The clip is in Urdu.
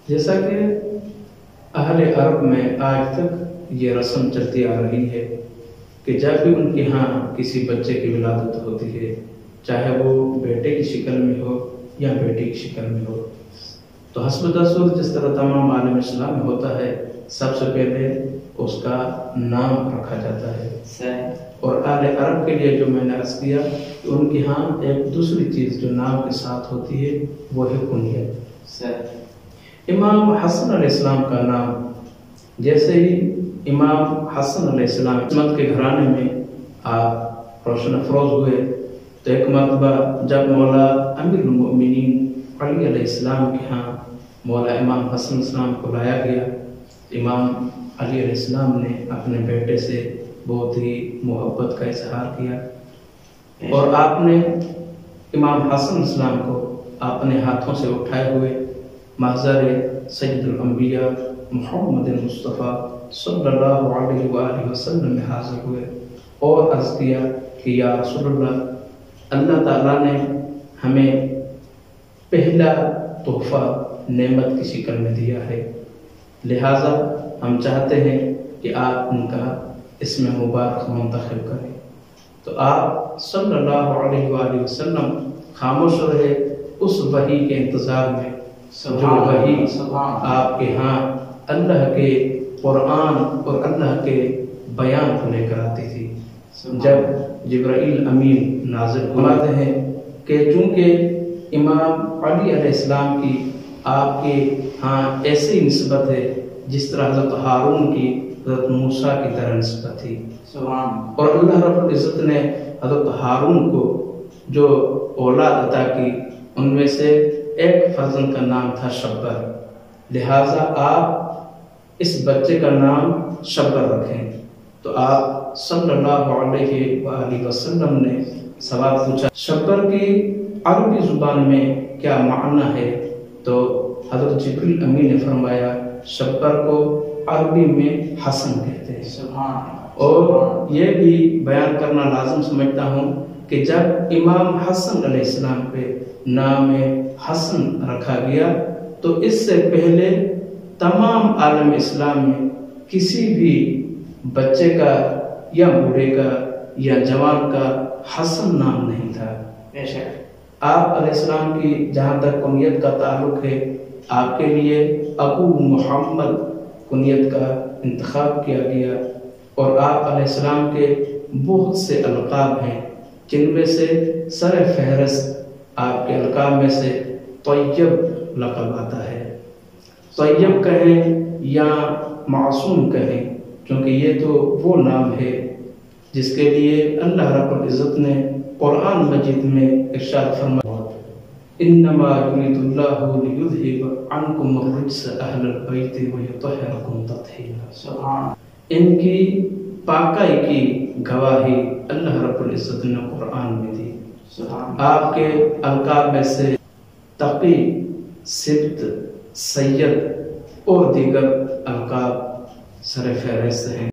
جیسا کہ اہل عرب میں آج تک یہ رسم چلتی آ رہی ہے کہ جب بھی ان کے ہاں کسی بچے کی ولادت ہوتی ہے، چاہے وہ بیٹے کی شکل میں ہو یا بیٹی کی شکل میں ہو، تو حسب دستور جس طرح تمام عالم اسلام میں ہوتا ہے، سب سے پہلے اس کا نام رکھا جاتا ہے۔ اور اہل عرب کے لیے جو میں نے عرض کیا کہ ان کے ہاں ایک دوسری چیز جو نام کے ساتھ ہوتی ہے وہ ہے کنیت۔ امام حسن علیہ السلام کا نام، جیسے ہی امام حسن علیہ السلام عصمت کے گھرانے میں آپ روشن افروز ہوئے، تو ایک مرتبہ جب مولا امیر المؤمنین علی علیہ السلام کے ہاں مولا امام حسن علیہ السلام کو لایا گیا، امام علی علیہ السلام نے اپنے بیٹے سے بہت ہی محبت کا اظہار کیا، اور آپ نے امام حسن علیہ السلام کو اپنے ہاتھوں سے اٹھائے ہوئے محضر سید الانبیاء محمد مصطفیٰ صلی اللہ علیہ وآلہ وسلم میں حاضر ہوئے اور عرض کیا کہ یا رسول اللہ، اللہ تعالیٰ نے ہمیں پہلا تحفہ نعمت کی شکل میں دیا ہے، لہٰذا ہم چاہتے ہیں کہ آپ ان کا اسم مبارک منتخب کریں۔ تو آپ صلی اللہ علیہ وآلہ وسلم خاموش رہے اس وحی کے انتظار میں جو وحی آپ کے ہاں اللہ کے قرآن اور اللہ کے بیان کو لے کر آتی تھی۔ جب جبرائیل امین نازل فرماتے ہیں کہ چونکہ امام علی علیہ السلام کی آپ کے ہاں ایسی نسبت ہے جس طرح حضرت ہارون کی حضرت موسیٰ کی طرح نسبت تھی، اور اللہ رب العزت نے حضرت ہارون کو جو اولاد عطا کی ان میں سے ایک فرزند کا نام تھا شبر، لہٰذا آپ اس بچے کا نام شبر رکھیں۔ تو آپ صلی اللہ علیہ وآلہ وسلم نے سوال پوچھا شبر کی عربی زبان میں کیا معنی ہے؟ تو حضرت جبریل امین نے فرمایا شبر کو عربی میں حسن کہتے ہیں۔ اور یہ بھی بیان کرنا لازم سمجھتا ہوں کہ جب امام حسن علیہ السلام پہ نام حسن رکھا گیا تو اس سے پہلے تمام عالم اسلام میں کسی بھی بچے کا یا بوڑھے کا یا جوان کا حسن نام نہیں تھا۔ آپ علیہ السلام کی جہاں تک کنیت کا تعلق ہے، آپ کے لیے ابو محمد کنیت کا انتخاب کیا گیا، اور آپ علیہ السلام کے بہت سے القاب ہیں جن میں سے سر فہرست آپ کے القاب میں سے طیب لقب آتا ہے۔ طیب کہیں یا معصوم کہیں، کیونکہ یہ تو وہ نام ہے جس کے لیے اللہ رب العزت نے قرآن مجید میں ارشاد فرمایا انما یرید اللہ لیذھب عنکم الرجس اہل البیت ویطہرکم تطہیرا۔ ان کی پاکی کی گواہی اللہ رب العزت نے قرآن میں دی۔ آپ کے القاب میں سے تقی، سبت، سید اور دیگر القاب سر فہرست ہیں۔